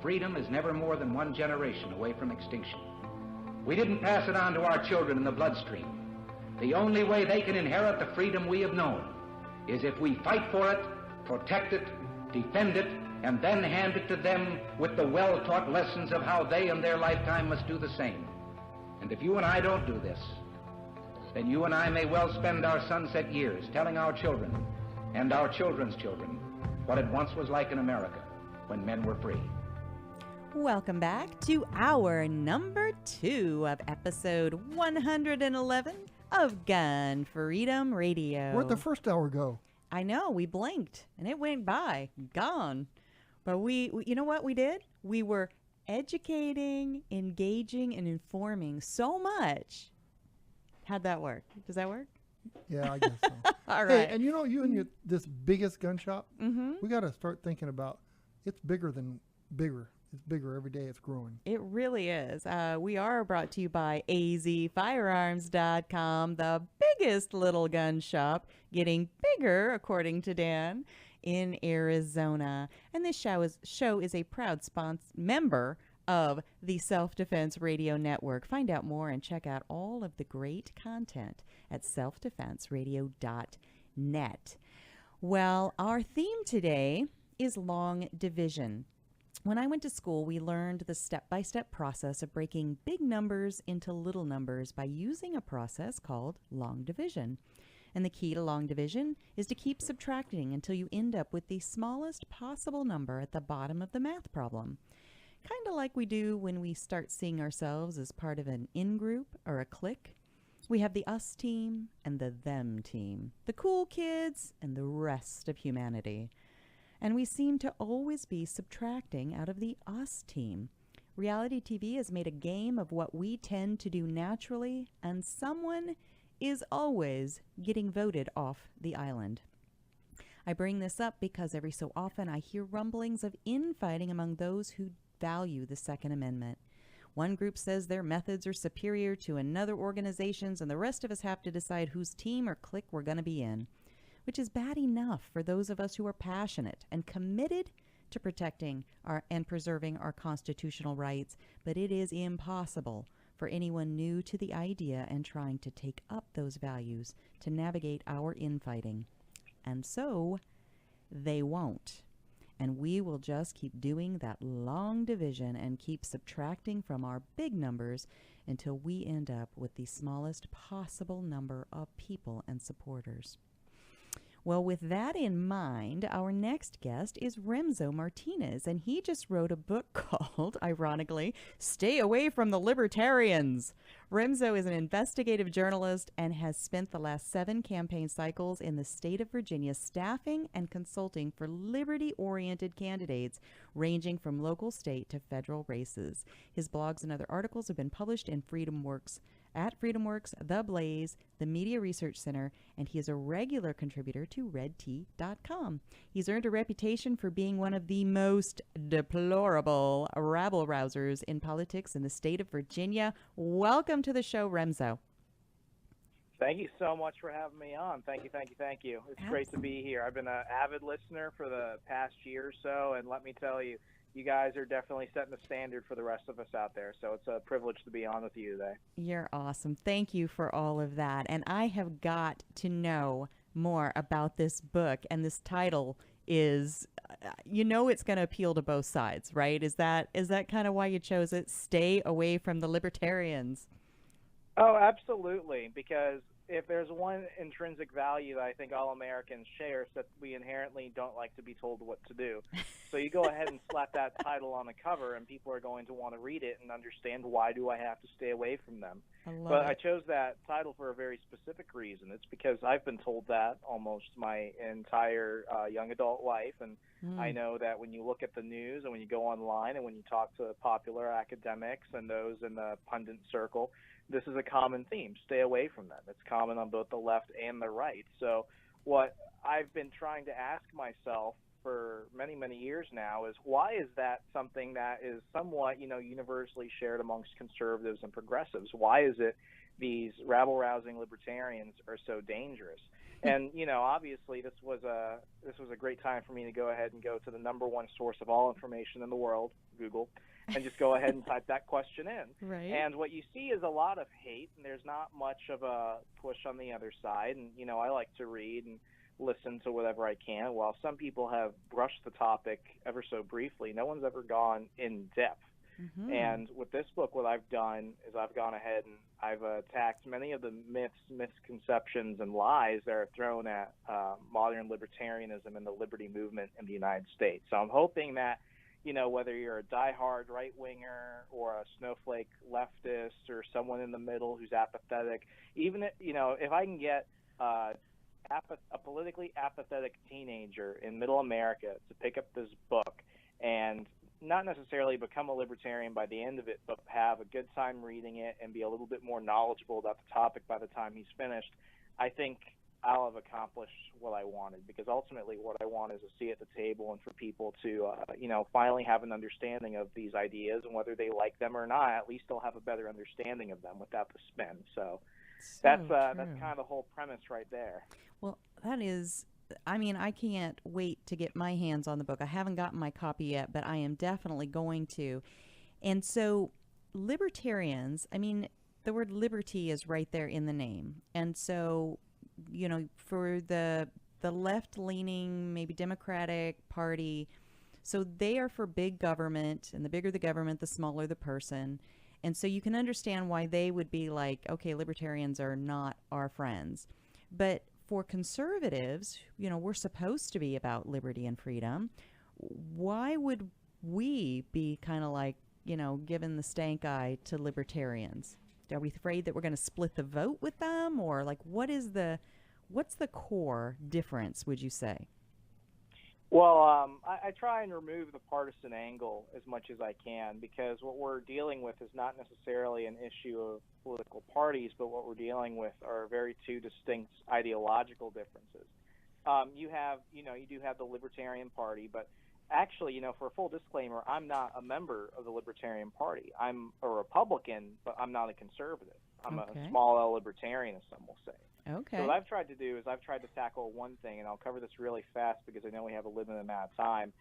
freedom is never more than one generation away from extinction. We didn't pass it on to our children in the bloodstream. The only way they can inherit the freedom we have known is if we fight for it, protect it, defend it, and then hand it to them with the well-taught lessons of how they in their lifetime must do the same. And if you and I don't do this, then you and I may well spend our sunset years telling our children and our children's children what it once was like in America when men were free. Welcome back to hour number 2 of episode 111 of Gun Freedom Radio. Where'd the first hour go? I know, we blinked and it went by, gone. But we you know what we did? We were educating, engaging, and informing so much. How'd that work? Does that work? Yeah, I guess so. All right. Hey, and you know, you and your, this biggest gun shop, Mm-hmm. we got to start thinking about it's bigger than bigger. It's bigger every day. It's growing. It really is. We are brought to you by azfirearms.com, the biggest little gun shop, getting bigger, according to Dan, in Arizona. And this show is a proud member of the Self-Defense Radio Network. Find out more and check out all of the great content at selfdefenseradio.net. Well, our theme today is long division. When I went to school, we learned the step-by-step process of breaking big numbers into little numbers by using a process called long division. And the key to long division is to keep subtracting until you end up with the smallest possible number at the bottom of the math problem. Kind of like we do when we start seeing ourselves as part of an in-group or a clique. We have the us team and the them team, the cool kids and the rest of humanity. And we seem to always be subtracting out of the us team. Reality TV has made a game of what we tend to do naturally, and someone is always getting voted off the island. I bring this up because every so often I hear rumblings of infighting among those who value the Second Amendment. One group says their methods are superior to another organization's, and the rest of us have to decide whose team or clique we're going to be in, which is bad enough for those of us who are passionate and committed to protecting and preserving our constitutional rights, but it is impossible for anyone new to the idea and trying to take up those values to navigate our infighting. And so, they won't. And we will just keep doing that long division and keep subtracting from our big numbers until we end up with the smallest possible number of people and supporters. Well, with that in mind, our next guest is Remzo Martinez, and he just wrote a book called, ironically, Stay Away from the Libertarians. Remzo is an investigative journalist and has spent the last 7 campaign cycles in the state of Virginia staffing and consulting for liberty-oriented candidates ranging from local, state, to federal races. His blogs and other articles have been published in FreedomWorks, at FreedomWorks, The Blaze, the Media Research Center, and he is a regular contributor to redtea.com. He's earned a reputation for being one of the most deplorable rabble-rousers in politics in the state of Virginia. Welcome to the show, Remzo. Thank you so much for having me on. Thank you. It's great to be here. I've been an avid listener for the past year or so, and let me tell you, you guys are definitely setting the standard for the rest of us out there. So it's a privilege to be on with you today. You're awesome. Thank you for all of that. And I have got to know more about this book. And this title is, it's going to appeal to both sides, right? Is that kind of why you chose it? Stay away from the libertarians. Oh, absolutely. Because if there's one intrinsic value that I think all Americans share, it's that we inherently don't like to be told what to do. So you go ahead and slap that title on the cover, and people are going to want to read it and understand, why do I have to stay away from them? I chose that title for a very specific reason. It's because I've been told that almost my entire young adult life, and I know that when you look at the news and when you go online and when you talk to popular academics and those in the pundit circle, this is a common theme. Stay away from them. It's common on both the left and the right. So what I've been trying to ask myself for many, many years now is, why is that something that is somewhat, universally shared amongst conservatives and progressives? Why is it these rabble-rousing libertarians are so dangerous? And obviously this was a great time for me to go ahead and go to the #1 source of all information in the world, Google, and just go ahead and type that question in. Right. And what you see is a lot of hate, and there's not much of a push on the other side. And I like to read and listen to whatever I can. While some people have brushed the topic ever so briefly, no one's ever gone in depth. Mm-hmm. And with this book, what I've done is I've gone ahead and I've attacked many of the myths, misconceptions, and lies that are thrown at modern libertarianism and the liberty movement in the United States. So I'm hoping that, whether you're a diehard right-winger or a snowflake leftist or someone in the middle who's apathetic, even if I can get a politically apathetic teenager in middle America to pick up this book and not necessarily become a libertarian by the end of it, but have a good time reading it and be a little bit more knowledgeable about the topic by the time he's finished, I think I'll have accomplished what I wanted, because ultimately what I want is a seat at the table and for people to, finally have an understanding of these ideas, and whether they like them or not, at least they'll have a better understanding of them without the spin. So that's kind of the whole premise right there. Well, that is, I can't wait to get my hands on the book. I haven't gotten my copy yet, but I am definitely going to. And so libertarians, the word liberty is right there in the name. And so, for the left-leaning, maybe Democratic Party, so they are for big government, and the bigger the government, the smaller the person. And so you can understand why they would be like, okay, libertarians are not our friends. But for conservatives, we're supposed to be about liberty and freedom. Why would we be kind of like, giving the stank eye to libertarians? Are we afraid that we're going to split the vote with them? Or like, what's the core difference, would you say? Well, I try and remove the partisan angle as much as I can, because what we're dealing with is not necessarily an issue of political parties, but what we're dealing with are very two distinct ideological differences. You do have the Libertarian Party, but actually, for a full disclaimer, I'm not a member of the Libertarian Party. I'm a Republican, but I'm not a conservative. I'm a small L libertarian, as some will say. Okay. So what I've tried to do is I've tried to tackle one thing, and I'll cover this really fast because I know we have a limited amount of time.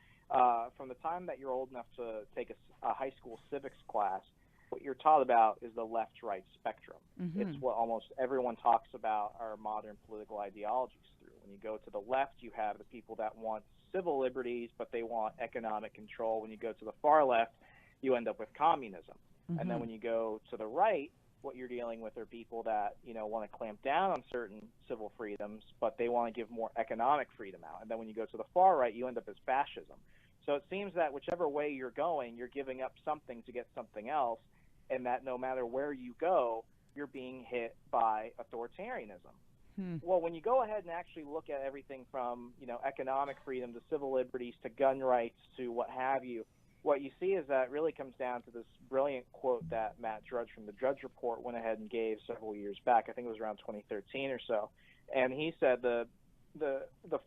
From the time that you're old enough to take a high school civics class, what you're taught about is the left-right spectrum. Mm-hmm. It's what almost everyone talks about our modern political ideologies through. When you go to the left, you have the people that want civil liberties, but they want economic control. When you go to the far left, you end up with communism. Mm-hmm. And then when you go to the right, what you're dealing with are people that, want to clamp down on certain civil freedoms, but they want to give more economic freedom out. And then when you go to the far right, you end up as fascism. So it seems that whichever way you're going, you're giving up something to get something else, and that no matter where you go, you're being hit by authoritarianism. Well, when you go ahead and actually look at everything from, economic freedom to civil liberties to gun rights to what have you, what you see is that it really comes down to this brilliant quote that Matt Drudge from the Drudge Report went ahead and gave several years back. I think it was around 2013 or so. And he said the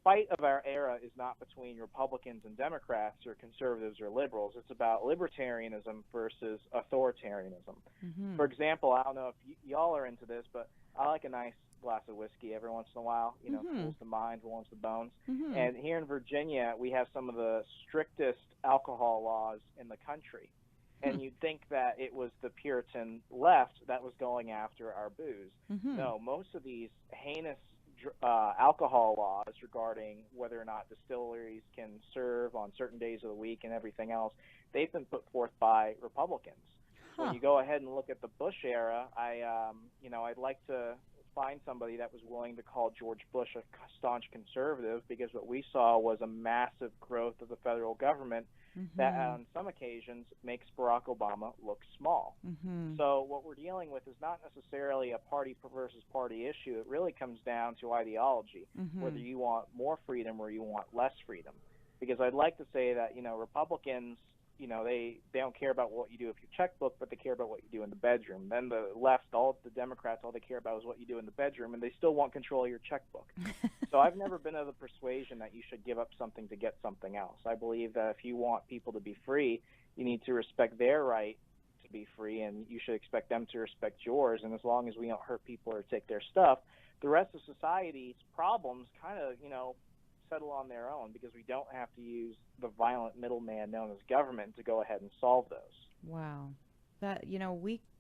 fight of our era is not between Republicans and Democrats or conservatives or liberals. It's about libertarianism versus authoritarianism. Mm-hmm. For example, I don't know if y'all are into this, but I like a nice glass of whiskey every once in a while. Cools the mind, warms the bones. Mm-hmm. And here in Virginia, we have some of the strictest alcohol laws in the country. And you'd think that it was the Puritan left that was going after our booze. Mm-hmm. No, most of these heinous alcohol laws regarding whether or not distilleries can serve on certain days of the week and everything else, they've been put forth by Republicans. Huh. When you go ahead and look at the Bush era, I'd like to find somebody that was willing to call George Bush a staunch conservative, because what we saw was a massive growth of the federal government that on some occasions makes Barack Obama look small. Mm-hmm. So what we're dealing with is not necessarily a party versus party issue. It really comes down to ideology, whether you want more freedom or you want less freedom. Because I'd like to say that, Republicans, they don't care about what you do with your checkbook, but they care about what you do in the bedroom. Then the left, all the Democrats, all they care about is what you do in the bedroom, and they still want control of your checkbook. So I've never been of the persuasion that you should give up something to get something else. I believe that if you want people to be free, you need to respect their right to be free, and you should expect them to respect yours. And as long as we don't hurt people or take their stuff, the rest of society's problems kind of, settle on their own, because we don't have to use the violent middleman known as government to go ahead and solve those. Wow. That,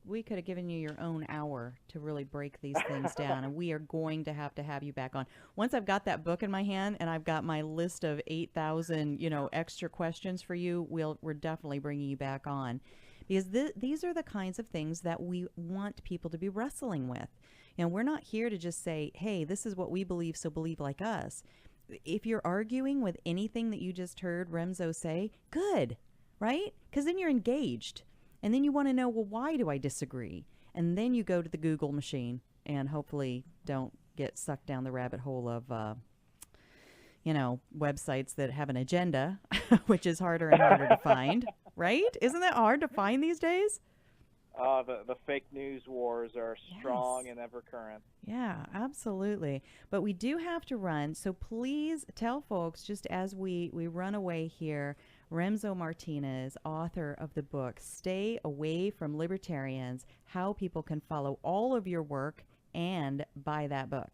we could have given you your own hour to really break these things down, and we are going to have you back on. Once I've got that book in my hand and I've got my list of 8,000, extra questions for you, we're definitely bringing you back on, because these are the kinds of things that we want people to be wrestling with. We're not here to just say, hey, this is what we believe, so believe like us. If you're arguing with anything that you just heard Remzo say, good, right? Because then you're engaged. And then you want to know, well, why do I disagree? And then you go to the Google machine and hopefully don't get sucked down the rabbit hole of, websites that have an agenda, which is harder and harder to find, right? Isn't that hard to find these days? The fake news wars are strong and ever current. Yeah, absolutely. But we do have to run, so please tell folks, just as we run away here, Remzo Martinez, author of the book Stay Away from Libertarians, how people can follow all of your work and buy that book.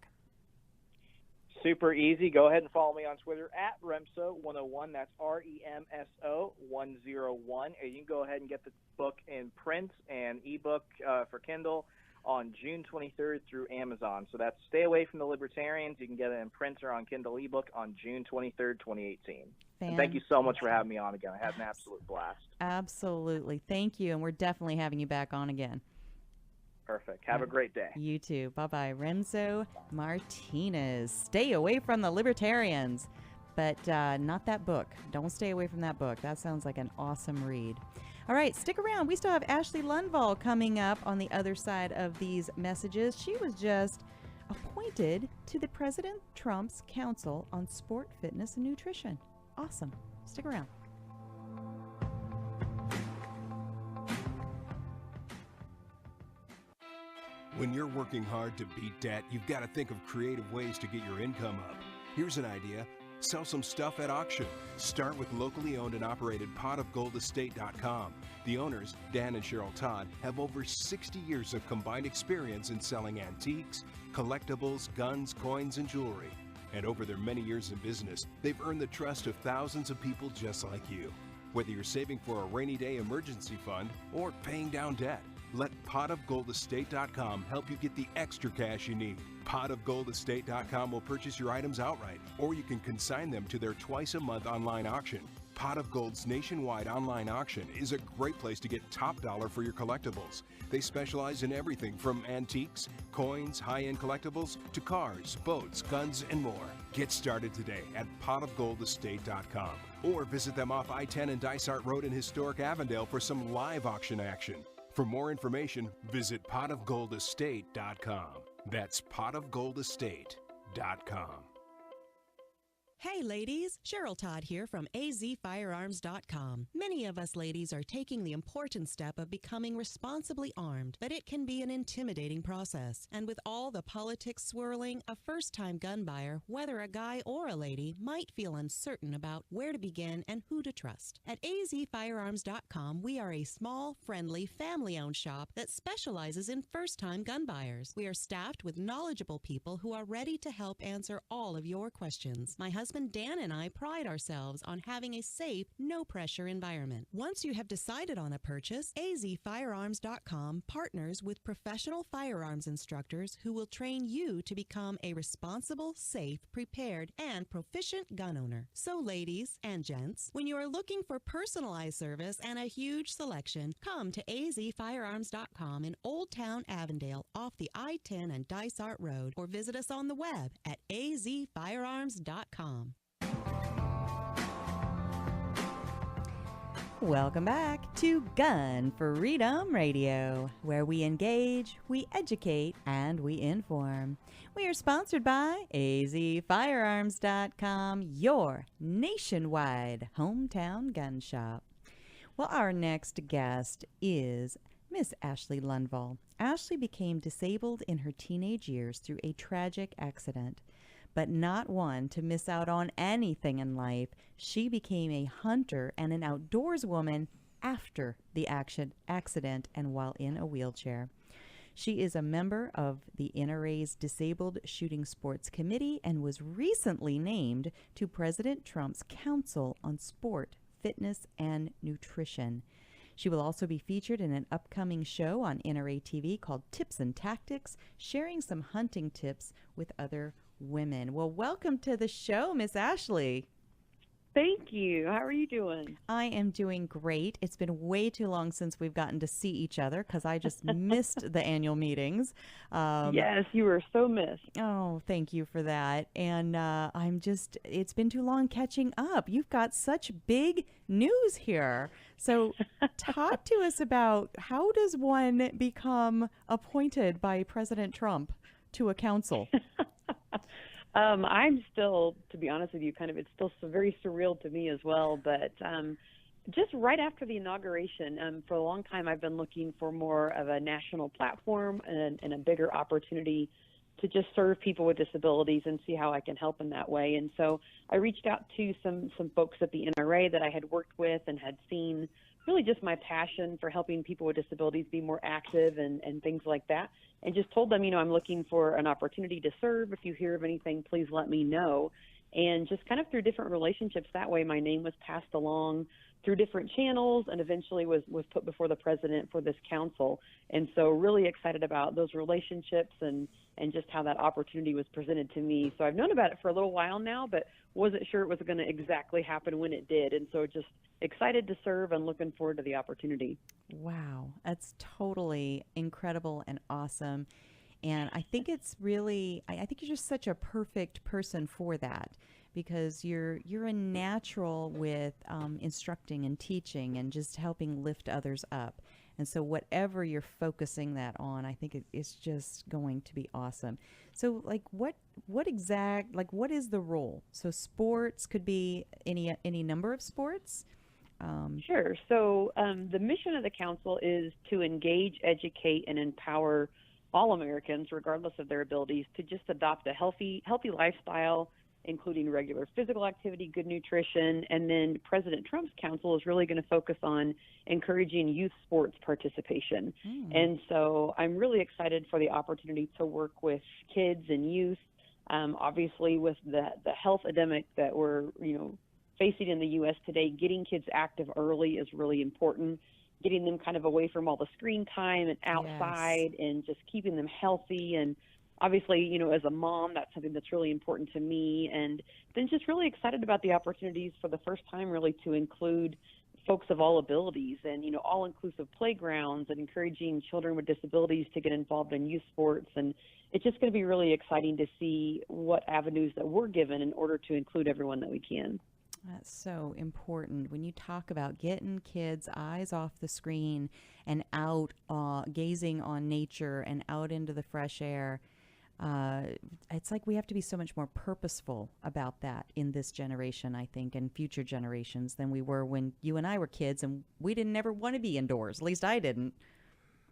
Super easy. Go ahead and follow me on Twitter at Remso101. That's REMSO101. And you can go ahead and get the book in print and ebook for Kindle on June 23rd through Amazon. So that's Stay Away from the Libertarians. You can get it in print or on Kindle ebook on June 23rd, 2018. And thank you so much for having me on again. I had an absolute blast. Absolutely. Thank you. And we're definitely having you back on again. Perfect. Have a great day. You too. Bye-bye. Remzo Martinez. Stay away from the libertarians. But not that book. Don't stay away from that book. That sounds like an awesome read. All right, stick around. We still have Ashley Lundvall coming up on the other side of these messages. She was just appointed to the President Trump's Council on Sport, Fitness, and Nutrition. Awesome. Stick around. When you're working hard to beat debt, you've got to think of creative ways to get your income up. Here's an idea. Sell some stuff at auction. Start with locally owned and operated potofgoldestate.com. The owners, Dan and Cheryl Todd, have over 60 years of combined experience in selling antiques, collectibles, guns, coins, and jewelry. And over their many years in business, they've earned the trust of thousands of people just like you. Whether you're saving for a rainy day emergency fund or paying down debt, let potofgoldestate.com help you get the extra cash you need. Potofgoldestate.com will purchase your items outright, or you can consign them to their twice-a-month online auction. Pot of Gold's nationwide online auction is a great place to get top dollar for your collectibles. They specialize in everything from antiques, coins, high-end collectibles, to cars, boats, guns, and more. Get started today at potofgoldestate.com, or visit them off I-10 and Dysart Road in historic Avondale for some live auction action. For more information, visit potofgoldestate.com. That's potofgoldestate.com. Hey ladies, Cheryl Todd here from azfirearms.com. Many of us ladies are taking the important step of becoming responsibly armed, but it can be an intimidating process. And with all the politics swirling, a first-time gun buyer, whether a guy or a lady, might feel uncertain about where to begin and who to trust. At azfirearms.com, we are a small, friendly, family-owned shop that specializes in first-time gun buyers. We are staffed with knowledgeable people who are ready to help answer all of your questions. My husband Dan and I pride ourselves on having a safe, no-pressure environment. Once you have decided on a purchase, azfirearms.com partners with professional firearms instructors who will train you to become a responsible, safe, prepared, and proficient gun owner. So ladies and gents, when you are looking for personalized service and a huge selection, come to azfirearms.com in Old Town Avondale off the I-10 and Dysart Road, or visit us on the web at azfirearms.com. Welcome back to Gun Freedom Radio, where we engage, we educate, and we inform. We are sponsored by azfirearms.com, your nationwide hometown gun shop. Well, our next guest is Miss Ashley Lundvall. Ashley became disabled in her teenage years through a tragic accident, but not one to miss out on anything in life. She became a hunter and an outdoors woman after the accident and while in a wheelchair. She is a member of the NRA's Disabled Shooting Sports Committee and was recently named to President Trump's Council on Sport, Fitness, and Nutrition. She will also be featured in an upcoming show on NRA TV called Tips and Tactics, sharing some hunting tips with other women. Well, welcome to the show, Miss Ashley. Thank you. How are you doing? I am doing great. It's been way too long since we've gotten to see each other because I just missed the annual meetings. Yes, you were so missed. Oh, thank you for that. And it's been too long catching up. You've got such big news here. So talk to us about how does one become appointed by President Trump to a council? I'm still, to be honest with you, it's still very surreal to me as well. But just right after the inauguration, for a long time, I've been looking for more of a national platform and a bigger opportunity to just serve people with disabilities and see how I can help in that way. And so I reached out to some folks at the NRA that I had worked with and had seen really just my passion for helping people with disabilities be more active and things like that. And just told them, I'm looking for an opportunity to serve. If you hear of anything, please let me know. And just kind of through different relationships, that way my name was passed along through different channels and eventually was put before the president for this council. And so really excited about those relationships and just how that opportunity was presented to me. So I've known about it for a little while now, but wasn't sure it was going to exactly happen when it did. And so just excited to serve and looking forward to the opportunity. Wow, that's totally incredible and awesome. And I think it's really, I think you're just such a perfect person for that, because you're a natural with instructing and teaching and just helping lift others up. And so whatever you're focusing that on, I think it's just going to be awesome. So what is the role? So sports could be any number of sports? Sure. So the mission of the council is to engage, educate, and empower all Americans, regardless of their abilities, to just adopt a healthy lifestyle, including regular physical activity, good nutrition. And then President Trump's council is really going to focus on encouraging youth sports participation. And so I'm really excited for the opportunity to work with kids and youth. Obviously, with the health epidemic that we're facing in the U.S. today, getting kids active early is really important. Getting them kind of away from all the screen time and outside, yes, and just keeping them healthy. And obviously, as a mom, that's something that's really important to me. And then just really excited about the opportunities for the first time really to include folks of all abilities and, all-inclusive playgrounds and encouraging children with disabilities to get involved in youth sports. And it's just going to be really exciting to see what avenues that we're given in order to include everyone that we can. That's so important. When you talk about getting kids' eyes off the screen and out gazing on nature and out into the fresh air, it's like we have to be so much more purposeful about that in this generation, I think, and future generations than we were when you and I were kids and we didn't ever want to be indoors. At least I didn't.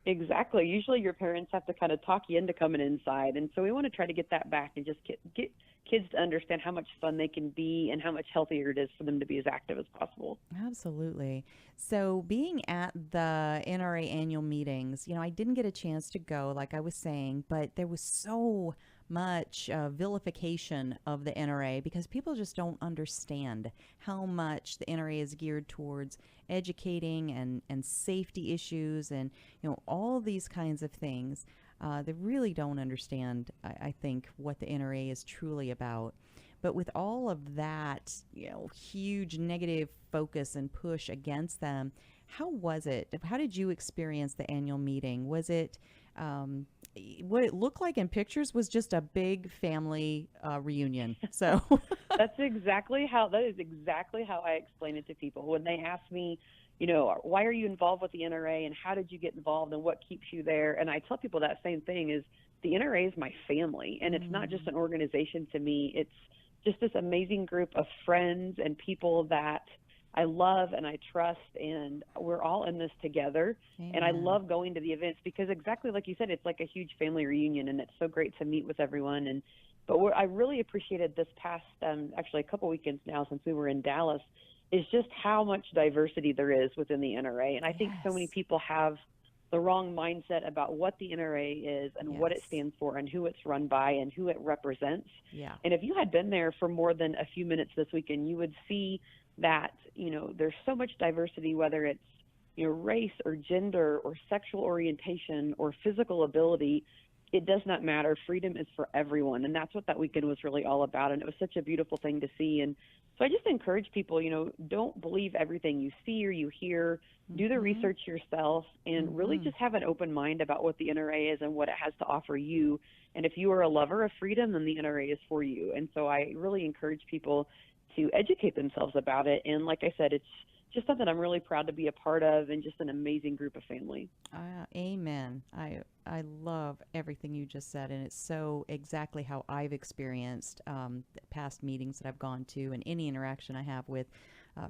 Exactly. Usually your parents have to kind of talk you into coming inside. And so we want to try to get that back and just get kids to understand how much fun they can be and how much healthier it is for them to be as active as possible. Absolutely. So being at the NRA annual meetings, I didn't get a chance to go, like I was saying, but there was so much vilification of the NRA because people just don't understand how much the NRA is geared towards educating and safety issues and all these kinds of things. They really don't understand, I think, what the NRA is truly about. But with all of that, huge negative focus and push against them, how was it? How did you experience the annual meeting? Was it what it looked like in pictures was just a big family reunion? So that is exactly how I explain it to people when they ask me, why are you involved with the NRA and how did you get involved and what keeps you there? And I tell people that same thing is the NRA is my family, and it's not just an organization to me. It's just this amazing group of friends and people that I love and I trust, and we're all in this together. Amen. And I love going to the events because exactly like you said, it's like a huge family reunion, and it's so great to meet with everyone. But what I really appreciated this past, actually a couple weekends now since we were in Dallas, is just how much diversity there is within the NRA. And I think so many people have the wrong mindset about what the NRA is and what it stands for and who it's run by and who it represents. Yeah. And if you had been there for more than a few minutes this weekend, you would see that, there's so much diversity, whether it's, race or gender or sexual orientation or physical ability. It does not matter. Freedom is for everyone. And that's what that weekend was really all about. And it was such a beautiful thing to see. And so I just encourage people, don't believe everything you see or you hear. Do the research yourself and really just have an open mind about what the NRA is and what it has to offer you. And if you are a lover of freedom, then the NRA is for you. And so I really encourage people to educate themselves about it. And like I said, it's just something I'm really proud to be a part of, and just an amazing group of family. Amen. I love everything you just said, and it's so exactly how I've experienced past meetings that I've gone to and any interaction I have with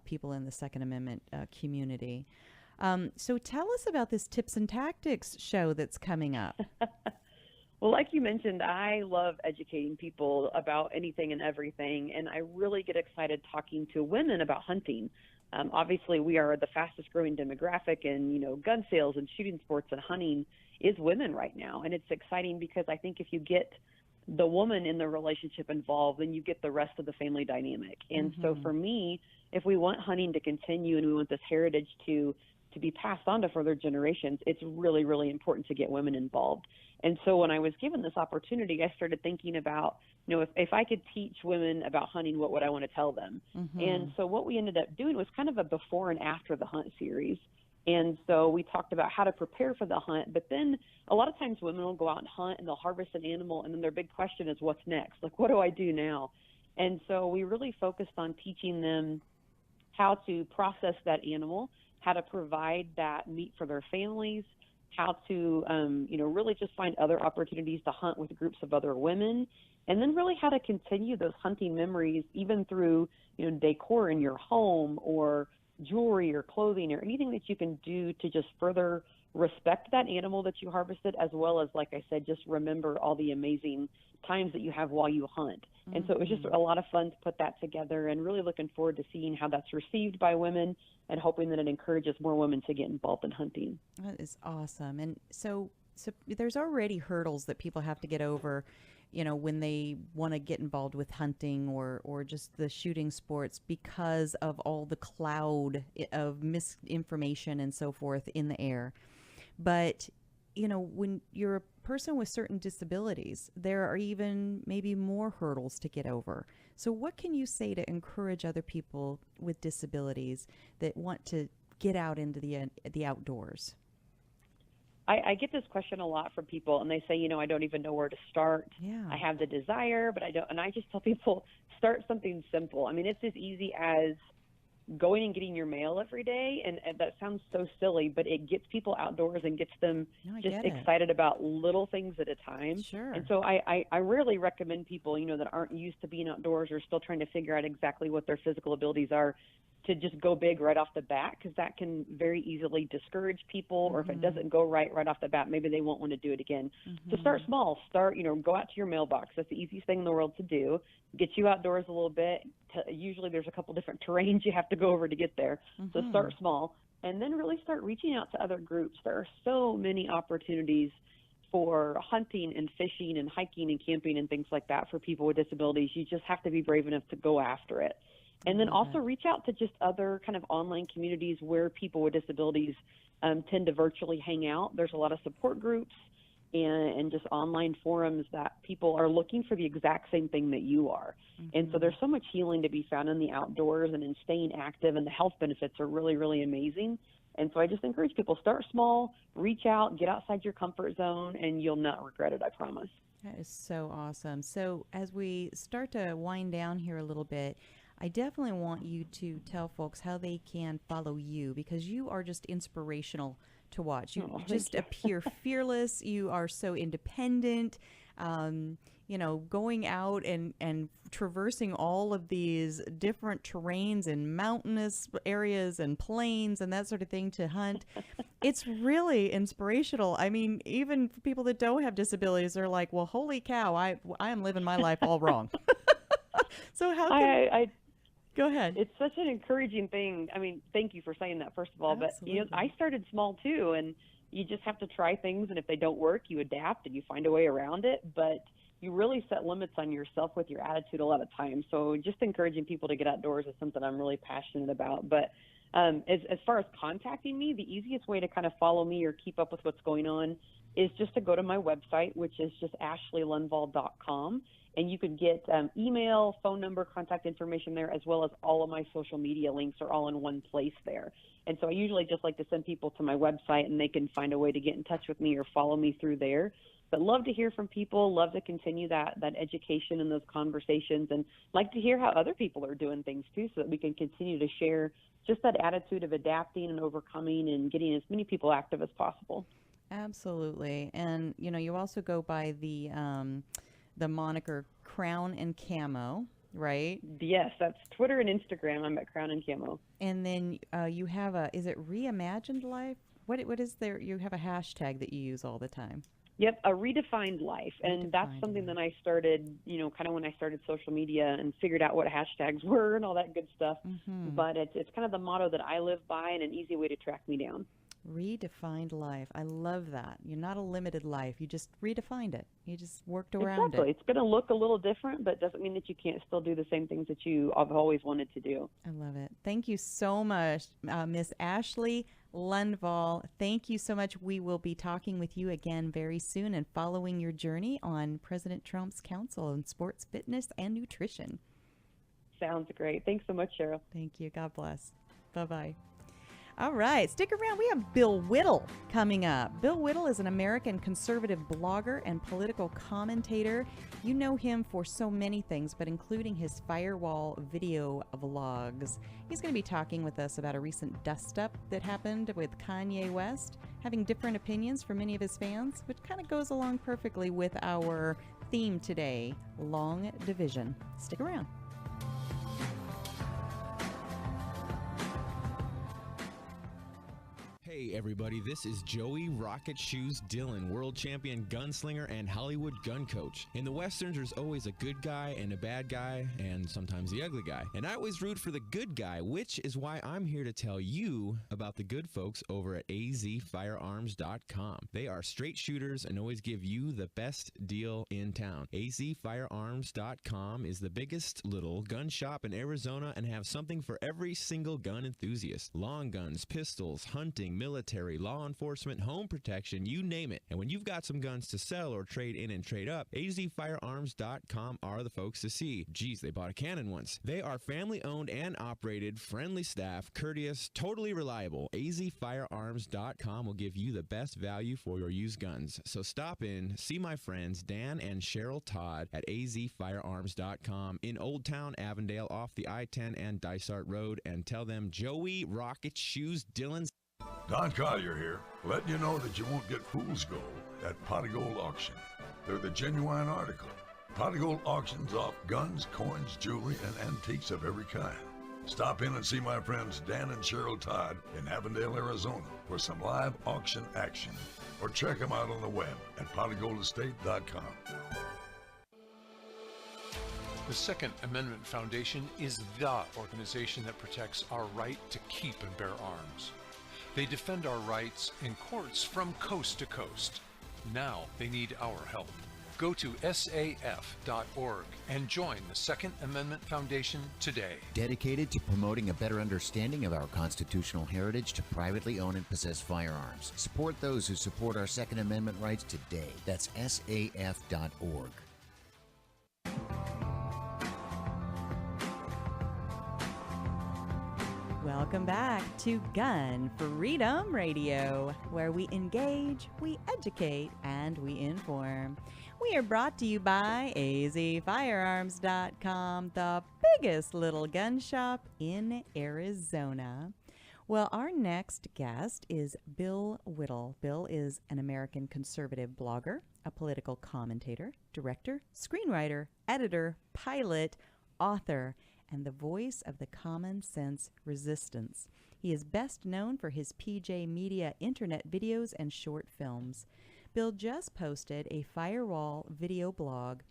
people in the Second Amendment community. So tell us about this Tips and Tactics show that's coming up. Well, like you mentioned, I love educating people about anything and everything, and I really get excited talking to women about hunting. Obviously, we are the fastest growing demographic, and, gun sales and shooting sports and hunting is women right now. And it's exciting because I think if you get the woman in the relationship involved, then you get the rest of the family dynamic. And so for me, if we want hunting to continue and we want this heritage to be passed on to further generations, it's really, really important to get women involved. And so when I was given this opportunity, I started thinking about, if I could teach women about hunting, what would I want to tell them? And so what we ended up doing was kind of a before and after the hunt series. And so we talked about how to prepare for the hunt, but then a lot of times women will go out and hunt and they'll harvest an animal, and then their big question is, what's next? Like, what do I do now? And so we really focused on teaching them how to process that animal, how to provide that meat for their families, how to, really just find other opportunities to hunt with groups of other women, and then really how to continue those hunting memories even through, decor in your home or jewelry or clothing or anything that you can do to just further respect that animal that you harvested, as well as, like I said, just remember all the amazing times that you have while you hunt. And so it was just a lot of fun to put that together, and really looking forward to seeing how that's received by women and hoping that it encourages more women to get involved in hunting. That is awesome. And so there's already hurdles that people have to get over, when they want to get involved with hunting or just the shooting sports, because of all the cloud of misinformation and so forth in the air. But, when you're a person with certain disabilities, there are even maybe more hurdles to get over. So what can you say to encourage other people with disabilities that want to get out into the outdoors? I get this question a lot from people, and they say, I don't even know where to start. Yeah. I have the desire, but I don't. And I just tell people, start something simple. I mean, it's as easy as going and getting your mail every day, and that sounds so silly, but it gets people outdoors and gets them just excited about little things at a time. Sure. And so I rarely recommend people, that aren't used to being outdoors or still trying to figure out exactly what their physical abilities are, to just go big right off the bat, because that can very easily discourage people, or if it doesn't go right off the bat, maybe they won't want to do it again. So start small. Go out to your mailbox. That's the easiest thing in the world to do. Get you outdoors a little bit. Usually there's a couple different terrains you have to go over to get there. So start small, and then really start reaching out to other groups. There are so many opportunities for hunting and fishing and hiking and camping and things like that for people with disabilities. You just have to be brave enough to go after it. And then also reach out to just other kind of online communities where people with disabilities tend to virtually hang out. There's a lot of support groups and just online forums that people are looking for the exact same thing that you are. And so there's so much healing to be found in the outdoors and in staying active, and the health benefits are really, really amazing. And so I just encourage people, start small, reach out, get outside your comfort zone, and you'll not regret it, I promise. That is so awesome. So as we start to wind down here a little bit, I definitely want you to tell folks how they can follow you, because you are just inspirational to watch. You just appear fearless. You are so independent, going out and traversing all of these different terrains and mountainous areas and plains and that sort of thing to hunt. It's really inspirational. I mean, even for people that don't have disabilities, they're like, well, holy cow, I am living my life all wrong. So how can go ahead. It's such an encouraging thing. I mean, thank you for saying that, first of all. Absolutely. But, I started small too. And, you just have to try things, and if they don't work, you adapt and you find a way around it. But you really set limits on yourself with your attitude a lot of times. So just encouraging people to get outdoors is something I'm really passionate about. But as far as contacting me, the easiest way to kind of follow me or keep up with what's going on is just to go to my website, which is just ashleylundvall.com. And you can get email, phone number, contact information there, as well as all of my social media links are all in one place there. And so I usually just like to send people to my website, and they can find a way to get in touch with me or follow me through there. But love to hear from people, love to continue that education and those conversations, and like to hear how other people are doing things too, so that we can continue to share just that attitude of adapting and overcoming and getting as many people active as possible. Absolutely. And, you know, you also go by the moniker Crown and Camo, right? Yes, that's Twitter and Instagram. I'm at Crown and Camo. And then you have is it Reimagined Life? What is there? You have a hashtag that you use all the time. Yep, a redefined life. And that's something that I started, you know, kind of when I started social media and figured out what hashtags were and all that good stuff. Mm-hmm. But it's kind of the motto that I live by and an easy way to track me down. Redefined life. I love that. You're not a limited life. You just redefined it. You just worked around exactly. it. It's going to look a little different, but doesn't mean that you can't still do the same things that you have always wanted to do. I love it. Thank you so much, Miss Ashley Lundvall. Thank you so much. We will be talking with you again very soon and following your journey on President Trump's Council on Sports, Fitness, and Nutrition. Sounds great. Thanks so much, Cheryl. Thank you. God bless. Bye-bye. All right, stick around. We have Bill Whittle coming up. Bill Whittle is an American conservative blogger and political commentator. You know him for so many things, but including his firewall video vlogs. He's going to be talking with us about a recent dust-up that happened with Kanye West, having different opinions from many of his fans, which kind of goes along perfectly with our theme today, Long Division. Stick around. Hey everybody, this is Joey Rocket Shoes Dillon, world champion gunslinger and Hollywood gun coach. In the Westerns, there's always a good guy and a bad guy, and sometimes the ugly guy. And I always root for the good guy, which is why I'm here to tell you about the good folks over at azfirearms.com. They are straight shooters and always give you the best deal in town. azfirearms.com is the biggest little gun shop in Arizona and have something for every single gun enthusiast. Long guns, pistols, hunting, military, law enforcement, home protection, you name it. And when you've got some guns to sell or trade in and trade up, azfirearms.com are the folks to see. Geez, they bought a cannon once. They are family owned and operated, friendly staff, courteous, totally reliable. azfirearms.com will give you the best value for your used guns. So stop in, see my friends Dan and Cheryl Todd at azfirearms.com in Old Town Avondale off the I-10 and Dysart Road, and tell them Joey Rocket Shoes Dillon. Don Collier here, letting you know that you won't get fool's gold at Pot of Gold Auction. They're the genuine article. Pot of Gold auctions off guns, coins, jewelry, and antiques of every kind. Stop in and see my friends Dan and Cheryl Todd in Avondale, Arizona for some live auction action. Or check them out on the web at potofgoldestate.com. The Second Amendment Foundation is the organization that protects our right to keep and bear arms. They defend our rights in courts from coast to coast. Now they need our help. Go to saf.org and join the Second Amendment Foundation today. Dedicated to promoting a better understanding of our constitutional heritage to privately own and possess firearms. Support those who support our Second Amendment rights today. That's saf.org. Welcome back to Gun Freedom Radio, where we engage, we educate, and we inform. We are brought to you by azfirearms.com, the biggest little gun shop in Arizona. Well, our next guest is Bill Whittle. Bill is an American conservative blogger, a political commentator, director, screenwriter, editor, pilot, author, and the voice of the common sense resistance. He is best known for his PJ Media internet videos and short films. Bill just posted a firewall video blog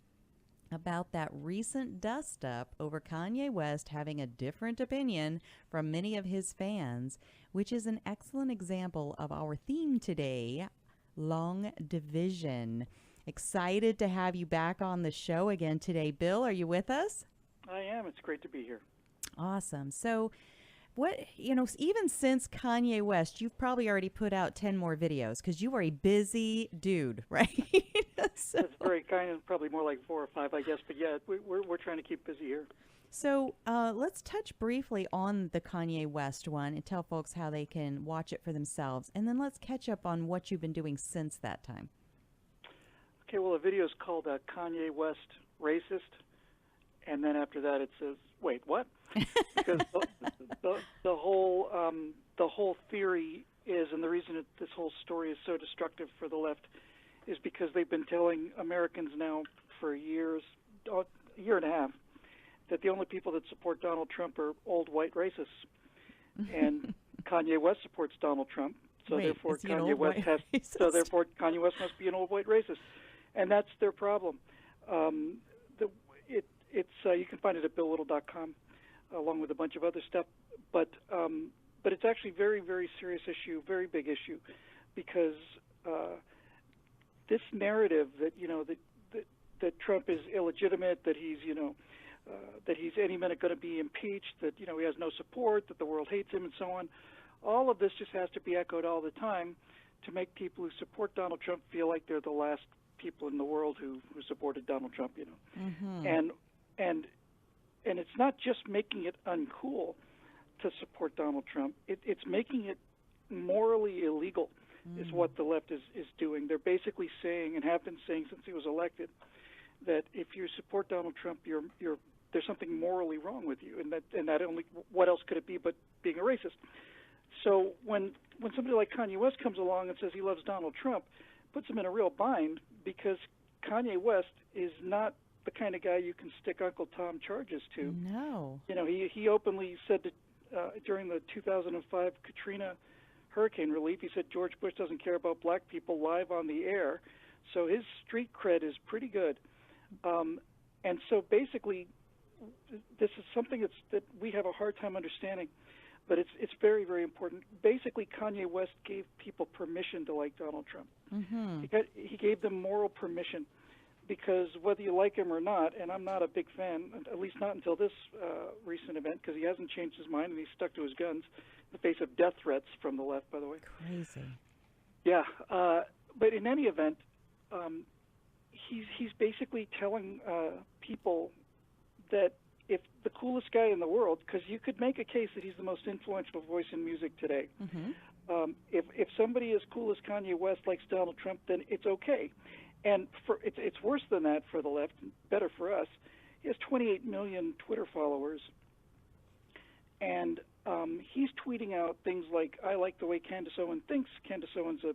about that recent dust-up over Kanye West having a different opinion from many of his fans, which is an excellent example of our theme today, long division. Excited to have you back on the show again today. Bill, are you with us? I am. It's great to be here. Awesome. So even since Kanye West, you've probably already put out 10 more videos because you are a busy dude, right? So, that's very kind, and probably more like 4 or 5, I guess. But yeah, we're trying to keep busy here. So let's touch briefly on the Kanye West one and tell folks how they can watch it for themselves. And then let's catch up on what you've been doing since that time. Okay, well, the video is called Kanye West Racist. And then after that it says, wait, what? Because the whole theory is, and the reason this whole story is so destructive for the left is because they've been telling Americans now for years, a year and a half, that the only people that support Donald Trump are old white racists. And Kanye West supports Donald Trump, so therefore Kanye West must be an old white racist. And that's their problem. You can find it at BillLittle.com, along with a bunch of other stuff. But it's actually a very, very serious issue, very big issue, because this narrative that that Trump is illegitimate, that he's any minute going to be impeached, that he has no support, that the world hates him, and so on. All of this just has to be echoed all the time to make people who support Donald Trump feel like they're the last people in the world who supported Donald Trump. Mm-hmm. And it's not just making it uncool to support Donald Trump. It's making it morally illegal, is what the left is doing. They're basically saying, and have been saying since he was elected, that if you support Donald Trump, there's something morally wrong with you, and that only, what else could it be but being a racist? So when somebody like Kanye West comes along and says he loves Donald Trump, puts him in a real bind, because Kanye West is not the kind of guy you can stick Uncle Tom charges to. No. He openly said during the 2005 Katrina hurricane relief, he said George Bush doesn't care about black people live on the air. So his street cred is pretty good. And so basically, this is something that we have a hard time understanding, but it's very, very important. Basically, Kanye West gave people permission to like Donald Trump. Mm-hmm. He gave them moral permission, because whether you like him or not, and I'm not a big fan, at least not until this recent event, because he hasn't changed his mind and he's stuck to his guns in the face of death threats from the left, by the way. Crazy. Yeah, but in any event, he's basically telling people that if the coolest guy in the world, because you could make a case that he's the most influential voice in music today, if somebody as cool as Kanye West likes Donald Trump, then it's okay. And it's worse than that for the left, better for us. He has 28 million Twitter followers, and he's tweeting out things like, I like the way Candace Owen thinks. Candace Owen's a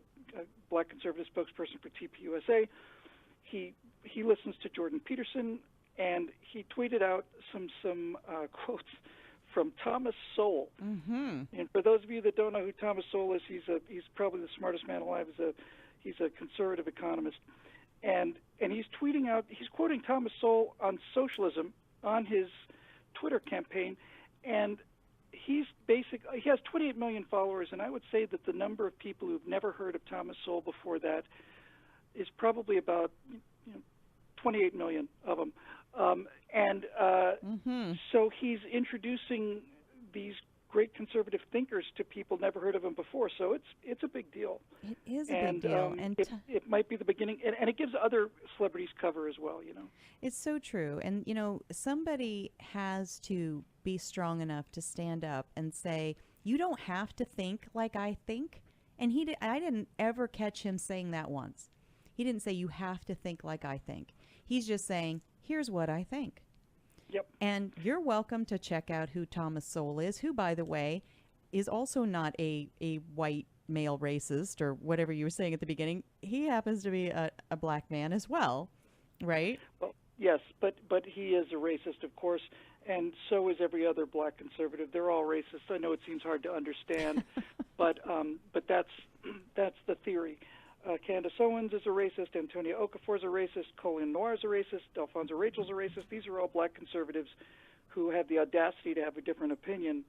black conservative spokesperson for TPUSA. He listens to Jordan Peterson, and he tweeted out some quotes from Thomas Sowell. Mm-hmm. And for those of you that don't know who Thomas Sowell is, he's probably the smartest man alive. He's a conservative economist. And he's tweeting out, he's quoting Thomas Sowell on socialism on his Twitter campaign, and he has 28 million followers, and I would say that the number of people who've never heard of Thomas Sowell before that is probably about 28 million of them. So he's introducing these great conservative thinkers to people never heard of him before. So it's a big deal. It is a big deal. And it might be the beginning, and it gives other celebrities cover as well, It's so true. And, somebody has to be strong enough to stand up and say, you don't have to think like I think. And I didn't ever catch him saying that once. He didn't say, you have to think like I think. He's just saying, here's what I think. Yep. And you're welcome to check out who Thomas Sowell is, who, by the way, is also not a white male racist or whatever you were saying at the beginning. He happens to be a black man as well, right? Well, yes, but he is a racist, of course, and so is every other black conservative. They're all racist. I know it seems hard to understand, but that's the theory. Candace Owens is a racist. Antonia Okafor is a racist. Colin Noir is a racist. Alfonso Rachel's a racist. These are all black conservatives who have the audacity to have a different opinion,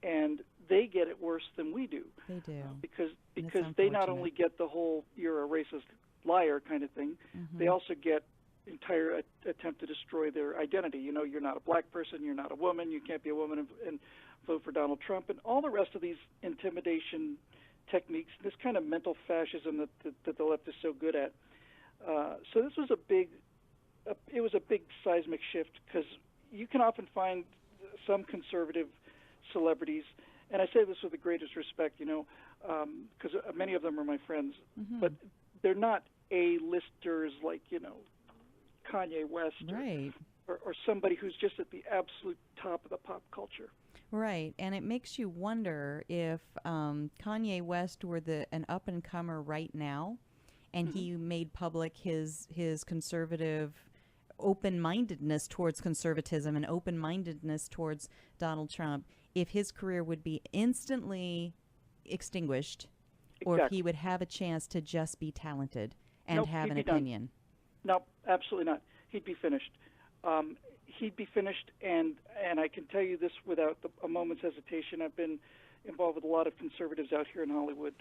and they get it worse than we do. They do. Because they not only unfortunate. get the whole "you're a racist liar" kind of thing, they also get entire attempt to destroy their identity. You know, you're not a black person, you're not a woman, you can't be a woman and vote for Donald Trump, and all the rest of these intimidation techniques, this kind of mental fascism that the left is so good at. So this was a big seismic shift, because you can often find some conservative celebrities, and I say this with the greatest respect, you know, because many of them are my friends, but they're not A-listers like, you know, Kanye West or somebody who's just at the absolute top of the pop culture. Right, and it makes you wonder if Kanye West were an up-and-comer right now, and he made public his conservative open-mindedness towards conservatism and open-mindedness towards Donald Trump, if his career would be instantly extinguished, or if he would have a chance to just be talented and have an opinion. No, absolutely not. He'd be finished. He'd be finished, and I can tell you this without a moment's hesitation. I've been involved with a lot of conservatives out here in Hollywood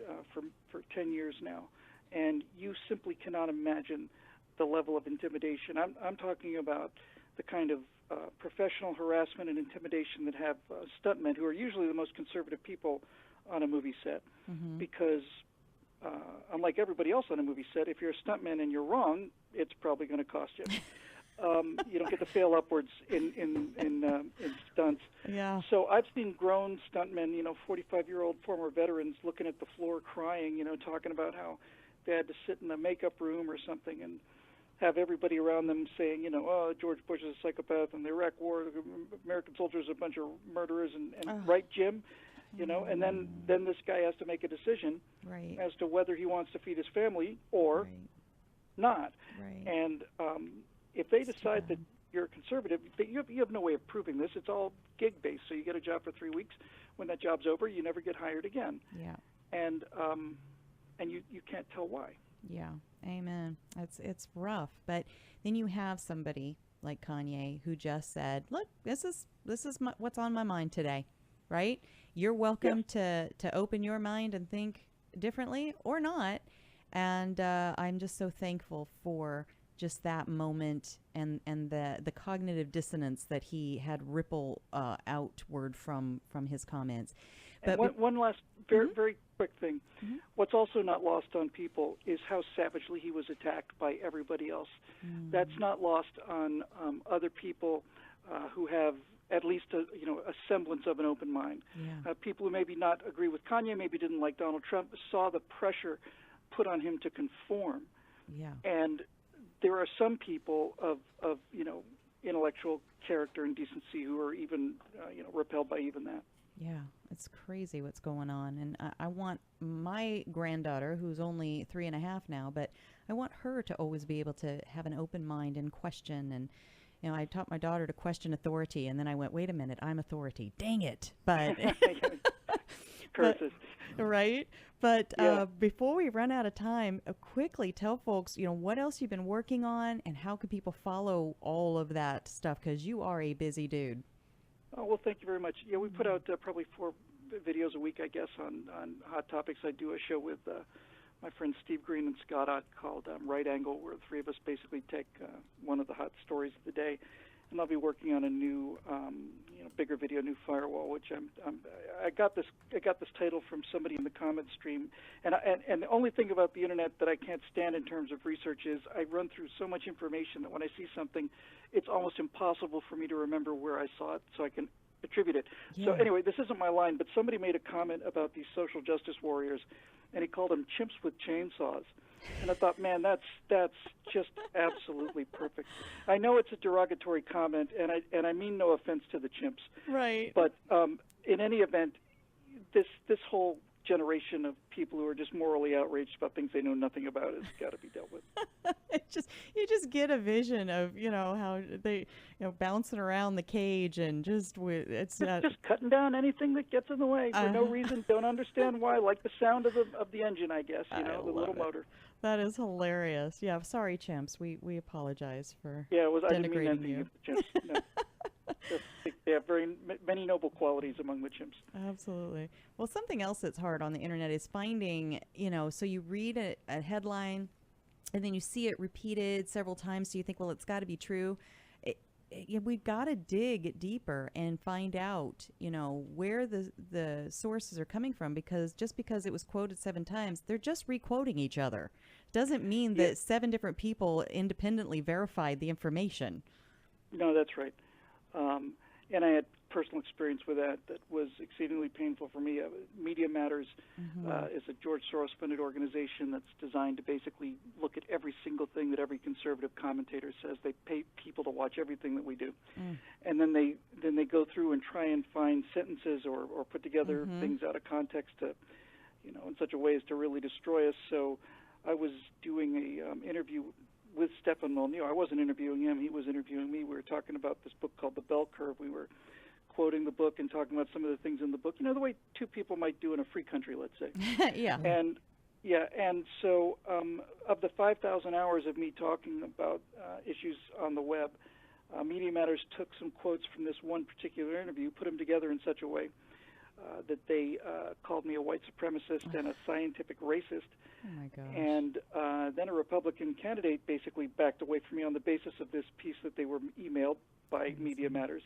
for 10 years now, and you simply cannot imagine the level of intimidation. I'm talking about the kind of professional harassment and intimidation that have stuntmen, who are usually the most conservative people on a movie set, because unlike everybody else on a movie set, if you're a stuntman and you're wrong, it's probably going to cost you. You don't get to fail upwards in stunts. Yeah. So I've seen grown stuntmen, you know, 45-year-old former veterans, looking at the floor crying, you know, talking about how they had to sit in the makeup room or something and have everybody around them saying, you know, oh, George Bush is a psychopath, and the Iraq War, the American soldiers are a bunch of murderers, and right, Jim? You know, and then this guy has to make a decision as to whether he wants to feed his family or not. And if they decide that you're a conservative, you have no way of proving this. It's all gig-based. So you get a job for 3 weeks. When that job's over, you never get hired again. Yeah. And you can't tell why. Yeah. Amen. It's rough. But then you have somebody like Kanye who just said, "Look, this is what's on my mind today." Right? You're welcome to open your mind and think differently or not. And I'm just so thankful for just that moment and the cognitive dissonance that he had ripple outward from his comments. But one last very quick thing. What's also not lost on people is how savagely he was attacked by everybody else. That's not lost on other people who have at least a semblance of an open mind. People who maybe not agree with Kanye, maybe didn't like Donald Trump, saw the pressure put on him to conform. And there are some people of intellectual character and decency who are even repelled by even that. Yeah, it's crazy what's going on. And I want my granddaughter, who's only 3.5 now, but I want her to always be able to have an open mind and question. And you know, I taught my daughter to question authority, and then I went, wait a minute, I'm authority. Dang it. But curses. Right? But before we run out of time, quickly tell folks, you know, what else you've been working on and how can people follow all of that stuff? Because you are a busy dude. Oh, well, thank you very much. Yeah, we put out probably 4 videos a week, I guess, on hot topics. I do a show with my friends Steve Green and Scott Ott called Right Angle, where the 3 of us basically take one of the hot stories of the day. And I'll be working on a new, bigger video, new firewall, which I got this title from somebody in the comment stream. And the only thing about the internet that I can't stand in terms of research is I run through so much information that when I see something, it's almost impossible for me to remember where I saw it, so I can attribute it. So anyway, this isn't my line, but somebody made a comment about these social justice warriors, and he called them chimps with chainsaws. And I thought, man, that's just absolutely perfect. I know it's a derogatory comment, and I mean no offense to the chimps. Right. But in any event, this whole generation of people who are just morally outraged about things they know nothing about has got to be dealt with. You just get a vision of how they bouncing around the cage and just cutting down anything that gets in the way for no reason. Don't understand why. Like the sound of the engine, I guess. The little motor. That is hilarious. Yeah, sorry, chimps. We apologize for I didn't mean denigrating you. Chimps. No. Just big they have many noble qualities among the chimps. Absolutely. Well, something else that's hard on the internet is finding, so you read a headline and then you see it repeated several times, so you think, well, it's got to be true. We've got to dig deeper and find out, where the sources are coming from, because just because it was quoted 7 times, they're just re-quoting each other. Doesn't mean that 7 different people independently verified the information. No, that's right. And I had personal experience with that was exceedingly painful for me. Media Matters is a George Soros-funded organization that's designed to basically look at every single thing that every conservative commentator says. They pay people to watch everything that we do. And then they go through and try and find sentences or put together things out of context to, in such a way as to really destroy us. So I was doing a interview with Stefan Molyneux. I wasn't interviewing him. He was interviewing me. We were talking about this book called The Bell Curve. We were quoting the book and talking about some of the things in the book. The way 2 people might do in a free country, let's say. And so of the 5,000 hours of me talking about issues on the web, Media Matters took some quotes from this one particular interview, put them together in such a way that they called me a white supremacist and a scientific racist. Oh my gosh. And then a Republican candidate basically backed away from me on the basis of this piece that they were emailed by Media Matters.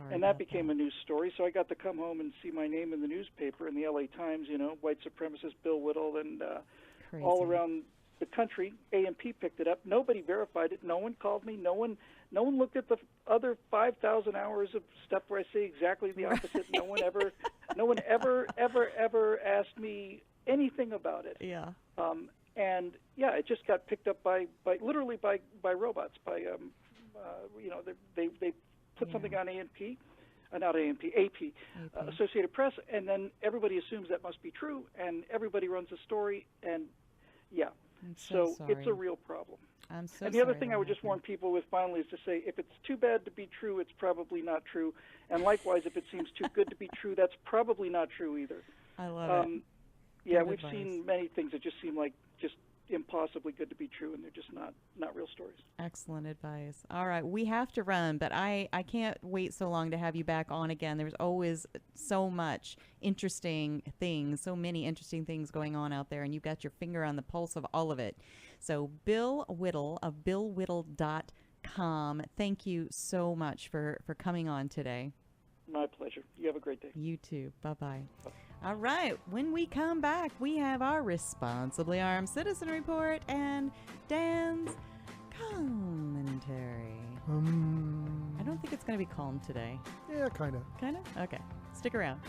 And that became a news story. So I got to come home and see my name in the newspaper, in the LA Times, white supremacist Bill Whittle, and all around the country. A&P picked it up. Nobody verified it. No one called me. No one looked at the other 5,000 hours of stuff where I say exactly the opposite. No one ever asked me anything about it. And it just got picked up by literally by robots. They put something on AP, Associated Press, and then everybody assumes that must be true, and everybody runs a story, and so it's a real problem. I'm so and the other thing I would just warn people with finally is to say, if it's too bad to be true, it's probably not true, and likewise, if it seems too good to be true, that's probably not true either. I love it. We've seen many things that just seem like just impossibly good to be true, and they're just not real stories. Excellent advice. All right, we have to run, but I can't wait so long to have you back on again. There's always so much interesting things, so many interesting things going on out there, and you've got your finger on the pulse of all of it. So Bill Whittle of BillWhittle.com, thank you so much for coming on today. My pleasure. You have a great day. You too. Bye-bye. All right, when we come back, we have our Responsibly Armed Citizen Report and Dan's commentary. I don't think it's going to be calm today. Yeah, kind of. Kind of? Okay. Stick around.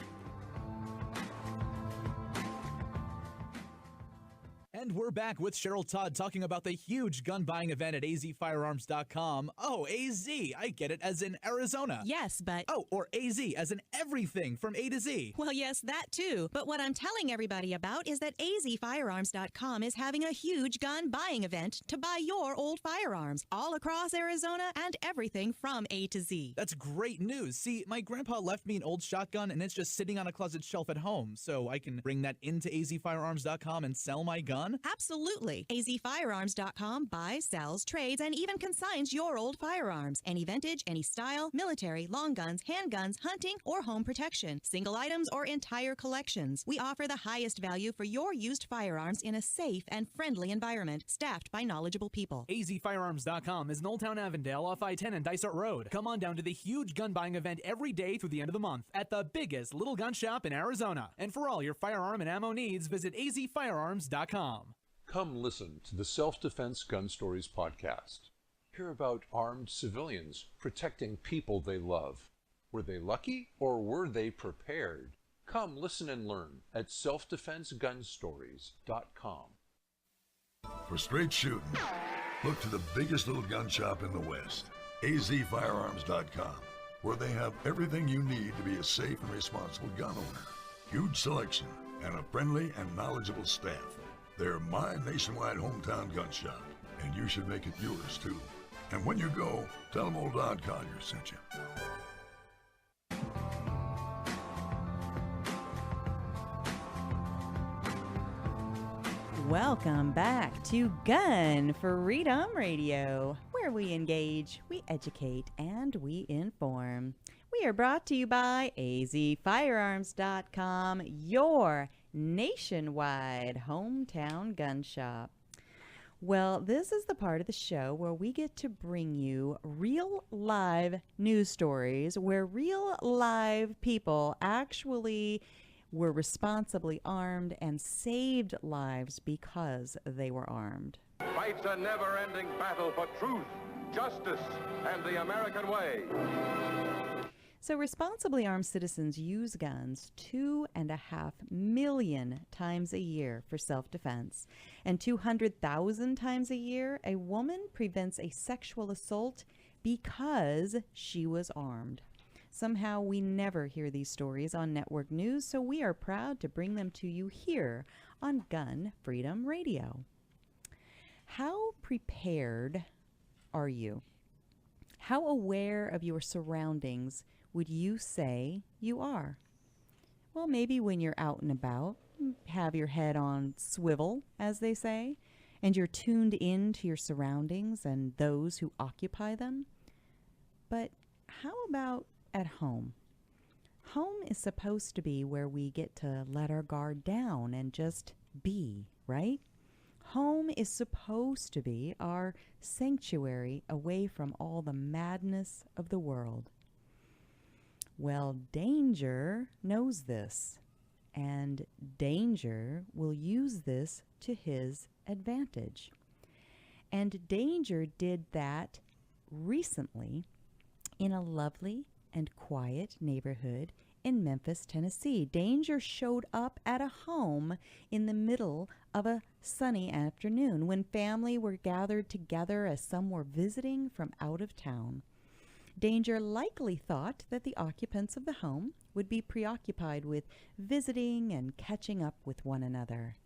And we're back with Cheryl Todd talking about the huge gun buying event at azfirearms.com. Oh, AZ, I get it, as in Arizona. Yes, but... Oh, or AZ, as in everything from A to Z. Well, yes, that too. But what I'm telling everybody about is that azfirearms.com is having a huge gun buying event to buy your old firearms all across Arizona and everything from A to Z. That's great news. See, my grandpa left me an old shotgun and it's just sitting on a closet shelf at home, so I can bring that into azfirearms.com and sell my gun? Absolutely. azfirearms.com buys, sells, trades, and even consigns your old firearms. Any vintage, any style, military, long guns, handguns, hunting, or home protection. Single items or entire collections. We offer the highest value for your used firearms in a safe and friendly environment, staffed by knowledgeable people. azfirearms.com is in Old Town Avondale off I-10 and Dysart Road. Come on down to the huge gun buying event every day through the end of the month at the biggest little gun shop in Arizona. And for all your firearm and ammo needs, visit azfirearms.com. Come listen to the Self-Defense Gun Stories podcast. Hear about armed civilians protecting people they love. Were they lucky or were they prepared? Come listen and learn at selfdefensegunstories.com. For straight shooting, look to the biggest little gun shop in the West, azfirearms.com, where they have everything you need to be a safe and responsible gun owner. Huge selection and a friendly and knowledgeable staff. They're my nationwide hometown gun shop, and you should make it yours too. And when you go, tell them old Don Collier sent you. Welcome back to Gun Freedom Radio, where we engage, we educate, and we inform. We are brought to you by azfirearms.com, your nationwide hometown gun shop. Well, this is the part of the show where we get to bring you real live news stories where real live people actually were responsibly armed and saved lives because they were armed. Fights a never-ending battle for truth, justice, and the American way. So responsibly armed citizens use guns 2.5 million times a year for self-defense. And 200,000 times a year, a woman prevents a sexual assault because she was armed. Somehow we never hear these stories on network news, so we are proud to bring them to you here on Gun Freedom Radio. How prepared are you? How aware of your surroundings would you say you are? Well, maybe when you're out and about, have your head on swivel, as they say, and you're tuned in to your surroundings and those who occupy them. But how about at home? Home is supposed to be where we get to let our guard down and just be, right? Home is supposed to be our sanctuary away from all the madness of the world. Well, Danger knows this, and Danger will use this to his advantage. And Danger did that recently in a lovely and quiet neighborhood in Memphis, Tennessee. Danger showed up at a home in the middle of a sunny afternoon when family were gathered together as some were visiting from out of town. Danger likely thought that the occupants of the home would be preoccupied with visiting and catching up with one another.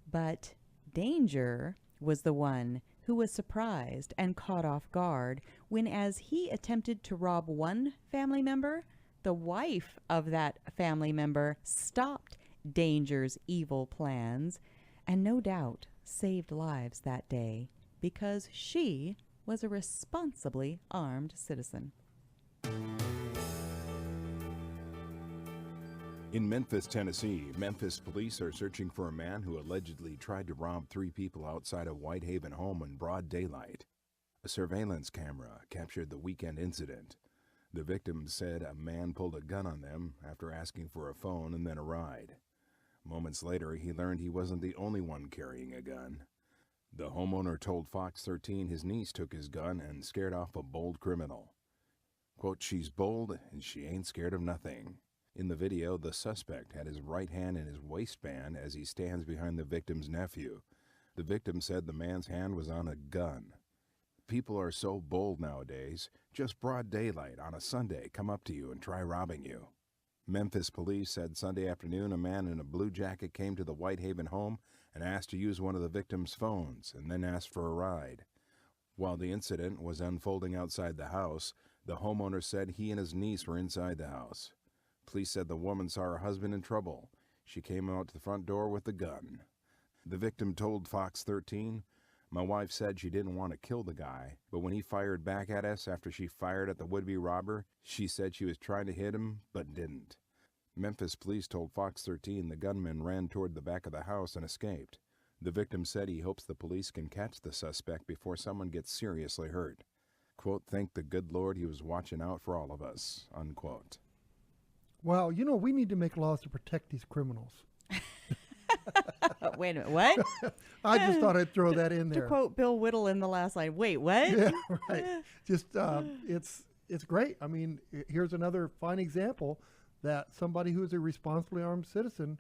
But Danger was the one who was surprised and caught off guard when, as he attempted to rob one family member, the wife of that family member stopped Danger's evil plans and no doubt saved lives that day because she was a responsibly armed citizen. In Memphis, Tennessee, Memphis police are searching for a man who allegedly tried to rob 3 people outside a Whitehaven home in broad daylight. A surveillance camera captured the weekend incident. The victim said a man pulled a gun on them after asking for a phone and then a ride. Moments later, he learned he wasn't the only one carrying a gun. The homeowner told Fox 13 his niece took his gun and scared off a bold criminal. Quote, "She's bold and she ain't scared of nothing." In the video, the suspect had his right hand in his waistband as he stands behind the victim's nephew. The victim said the man's hand was on a gun. People are so bold nowadays. Just broad daylight on a Sunday come up to you and try robbing you. Memphis police said Sunday afternoon a man in a blue jacket came to the Whitehaven home and asked to use one of the victim's phones and then asked for a ride. While the incident was unfolding outside the house, the homeowner said he and his niece were inside the house. Police said the woman saw her husband in trouble. She came out to the front door with the gun. The victim told Fox 13, "My wife said she didn't want to kill the guy, but when he fired back at us after she fired at the would-be robber, she said she was trying to hit him, but didn't." Memphis police told Fox 13 the gunman ran toward the back of the house and escaped. The victim said he hopes the police can catch the suspect before someone gets seriously hurt. Quote, "Thank the good Lord he was watching out for all of us," unquote. Well, you know, we need to make laws to protect these criminals. Wait a minute, what? I just thought I'd throw that in there. To quote Bill Whittle in the last line, wait, what? Yeah, right. Just, it's great. I mean, here's another fine example that somebody who is a responsibly armed citizen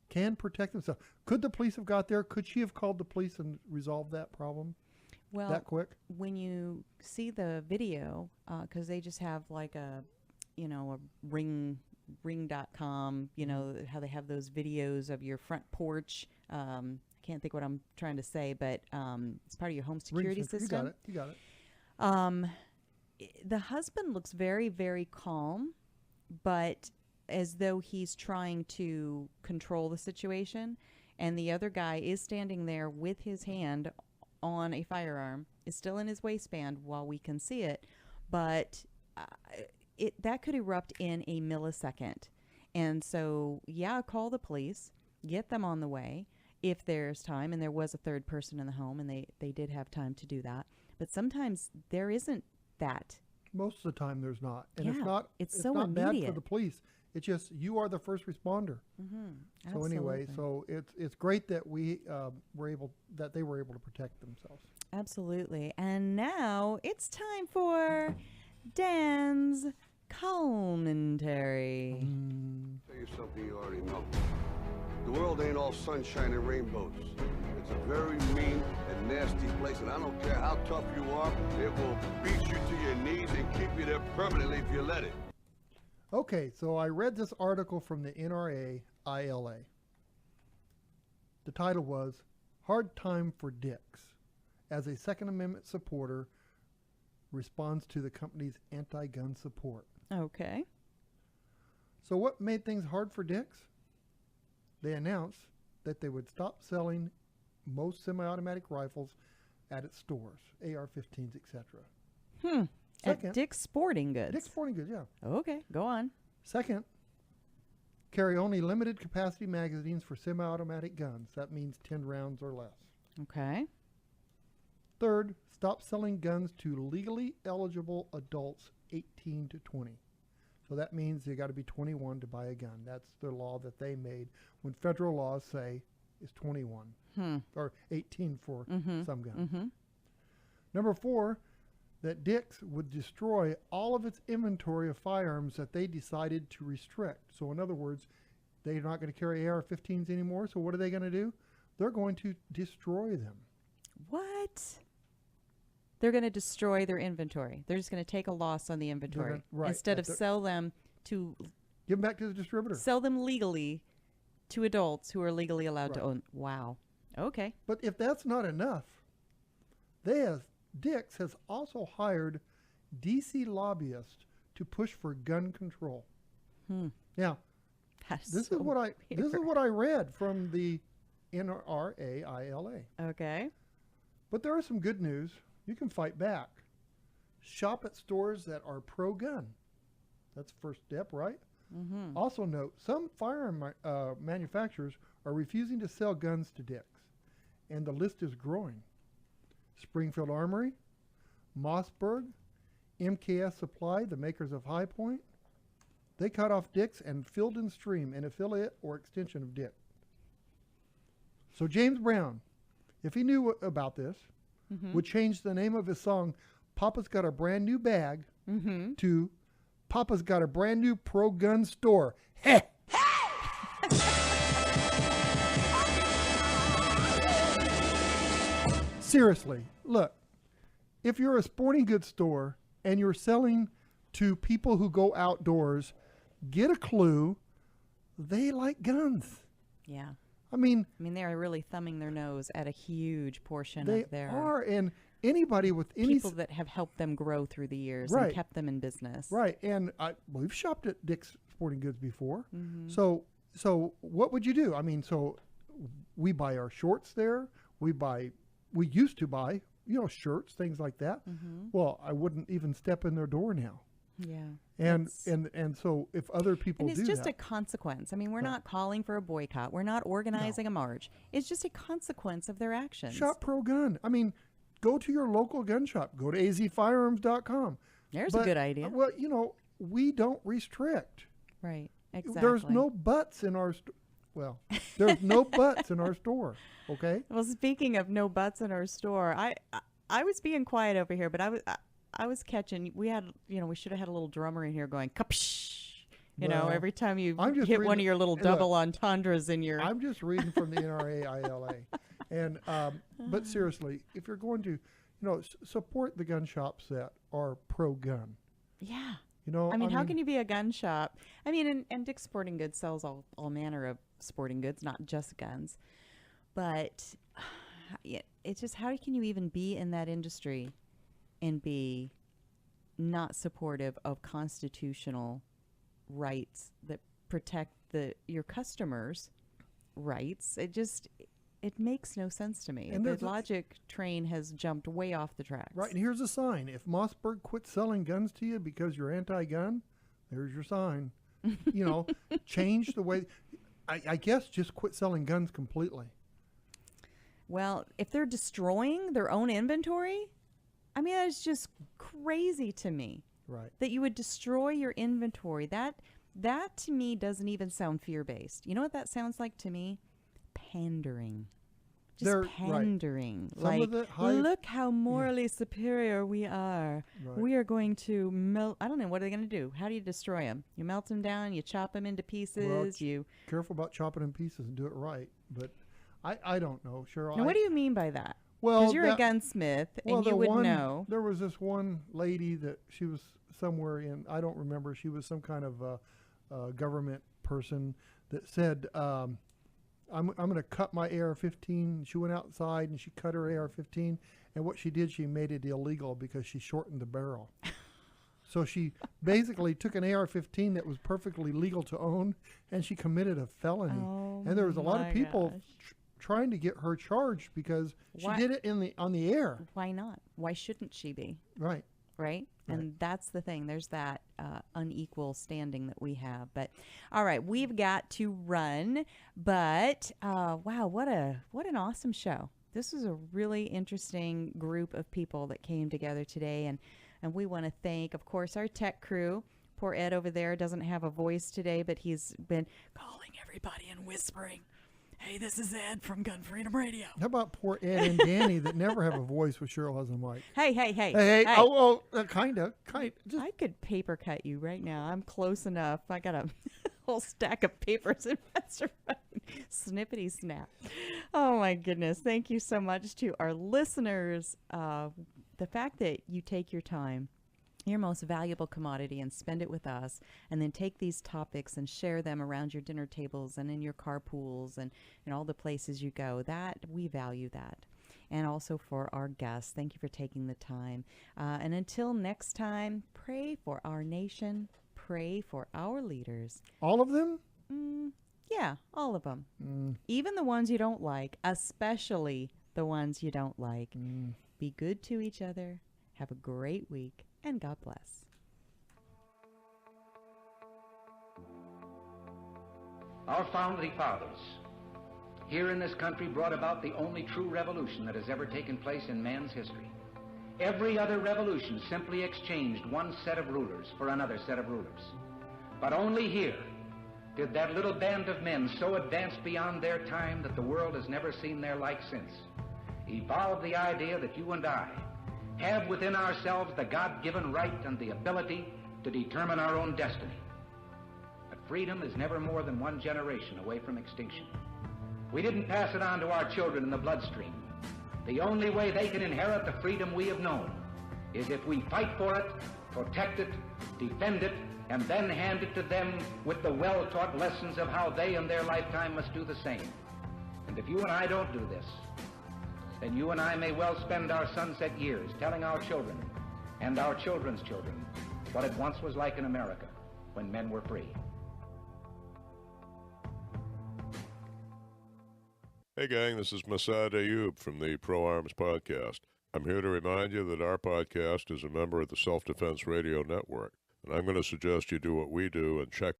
can protect themselves. Could the police have got there? Could she have called the police and resolved that problem that quick? When you see the video, because they just have like a ring.com, how they have those videos of your front porch. I can't think what I'm trying to say, but it's part of your home security system. You got it. The husband looks very, very calm, but as though he's trying to control the situation. And the other guy is standing there with his hand on a firearm. It's still in his waistband while we can see it. But that could erupt in a millisecond. And so, yeah, call the police, get them on the way if there's time. And there was a third person in the home, and they did have time to do that. But sometimes there isn't that. Most of the time there's not. And Yeah, it's so not bad immediate. for the police. It's just you are the first responder. Mm-hmm. So anyway, so it's great that they were able to protect themselves. Absolutely. And now it's time for Dan's commentary. Tell you something you already know. The world ain't all sunshine and rainbows. It's a very mean and nasty place, and I don't care how tough you are, it will beat you to your knees and keep you there permanently if you let it. Okay, so I read this article from the NRA ILA. The title was Hard Time for Dicks, as a Second Amendment supporter responds to the company's anti-gun support. Okay. So what made things hard for Dicks? They announced that they would stop selling most semi-automatic rifles at its stores, AR-15s, etc. At Dick's Sporting Goods. Dick's Sporting Goods, yeah. Okay, go on. Second, carry only limited capacity magazines for semi-automatic guns. That means 10 rounds or less. Okay. Third, stop selling guns to legally eligible adults 18 to 20. So that means you got to be 21 to buy a gun. That's the law that they made when federal laws say is 21 or 18 for some guns. Number 4, that Dick's would destroy all of its inventory of firearms that they decided to restrict. So in other words, they're not going to carry AR-15s anymore. So what are they going to do? They're going to destroy them. What? They're going to destroy their inventory. They're just going to take a loss on the inventory instead of sell them to... Give them back to the distributor. Sell them legally to adults who are legally allowed to own. Wow. Okay. But if that's not enough, Dick's has also hired D.C. lobbyists to push for gun control. Now, this is what I read from the NRA ILA. Okay. But there is some good news. You can fight back. Shop at stores that are pro-gun. That's the first step, right? Also note, some firearm manufacturers are refusing to sell guns to Dick's, and the list is growing. Springfield Armory, Mossberg, MKS Supply, the makers of High Point, they cut off Dick's and Field and Stream, an affiliate or extension of Dick. So James Brown, if he knew about this, would change the name of his song, Papa's Got a Brand New Bag, to Papa's Got a Brand New Pro-Gun Store. Heh! Seriously, look, if you're a sporting goods store and you're selling to people who go outdoors, get a clue. They like guns. Yeah. I mean, they are really thumbing their nose at a huge portion they of their... are, and anybody with any... People that have helped them grow through the years Right. and kept them in business. Right, and we've shopped at Dick's Sporting Goods before. So what would you do? I mean, so we buy our shorts there. We used to buy, shirts, things like that. Well, I wouldn't even step in their door now. Yeah. And so if other people do that. And it's just a consequence. I mean, we're not calling for a boycott. We're not organizing a march. It's just a consequence of their actions. Shop pro-gun. I mean, go to your local gun shop. Go to azfirearms.com. There's a good idea. Well, we don't restrict. Right. Exactly. There's no butts in our there's no butts in our store. Okay. Well, speaking of no butts in our store, I was being quiet over here, but I was catching. We had, we should have had a little drummer in here going, kapsh, every time you hit one of your little double entendres in your. I'm just reading from the NRA ILA, and but seriously, if you're going to, support the gun shops that are pro-gun. Yeah. How can you be a gun shop? And Dick's Sporting Goods sells all manner of sporting goods, not just guns. But it's just, how can you even be in that industry and be not supportive of constitutional rights that protect your customers' rights? It It makes no sense to me. And The logic train has jumped way off the tracks. Right, and here's a sign. If Mossberg quits selling guns to you because you're anti-gun, there's your sign. Change the way. I guess just quit selling guns completely. Well, if they're destroying their own inventory, I mean, that's just crazy to me. Right. That you would destroy your inventory. That to me doesn't even sound fear-based. You know what that sounds like to me? Pandering. Just pandering. Right. Like, look how morally superior we are. Right. We are going to melt. I don't know. What are they going to do? How do you destroy them? You melt them down. You chop them into pieces. Well, careful about chopping in pieces and do it right. But I don't know, Cheryl. Now, what do you mean by that? Well, because you're a gunsmith and you would know. There was this one lady that she was somewhere in, I don't remember, she was some kind of government person that said, I'm going to cut my AR-15. She went outside and she cut her AR-15, and what she did, she made it illegal because she shortened the barrel. So she basically took an AR-15 that was perfectly legal to own, and she committed a felony. Oh, and there was a lot of people trying to get her charged because she did it on the air. Why not? Why shouldn't she be? Right. Right? And that's the thing. There's that unequal standing that we have. But all right, we've got to run. But wow, what an awesome show. This was a really interesting group of people that came together today, and we want to thank, of course, our tech crew. Poor Ed over there doesn't have a voice today, but he's been calling everybody and whispering, "Hey, this is Ed from Gun Freedom Radio." How about poor Ed and Danny that never have a voice when Cheryl has a mic? Hey. Oh, kind of. I could paper cut you right now. I'm close enough. I got a whole stack of papers in Master Snippety snap. Oh, my goodness. Thank you so much to our listeners. The fact that you take your time, your most valuable commodity, and spend it with us, and then take these topics and share them around your dinner tables and in your carpools and in all the places you go, that we value that. And also for our guests, thank you for taking the time. And until next time, pray for our nation, pray for our leaders. All of them? Yeah, all of them. Even the ones you don't like, especially the ones you don't like. Be good to each other. Have a great week. And God bless. Our founding fathers here in this country brought about the only true revolution that has ever taken place in man's history. Every other revolution simply exchanged one set of rulers for another set of rulers. But only here did that little band of men so advance beyond their time that the world has never seen their like since, evolve the idea that you and I have within ourselves the God-given right and the ability to determine our own destiny. But freedom is never more than one generation away from extinction. We didn't pass it on to our children in the bloodstream. The only way they can inherit the freedom we have known is if we fight for it, protect it, defend it, and then hand it to them with the well-taught lessons of how they in their lifetime must do the same. And if you and I don't do this, then you and I may well spend our sunset years telling our children and our children's children what it once was like in America when men were free. Hey gang, this is Masad Ayub from the Pro Arms Podcast. I'm here to remind you that our podcast is a member of the Self-Defense Radio Network, and I'm going to suggest you do what we do and check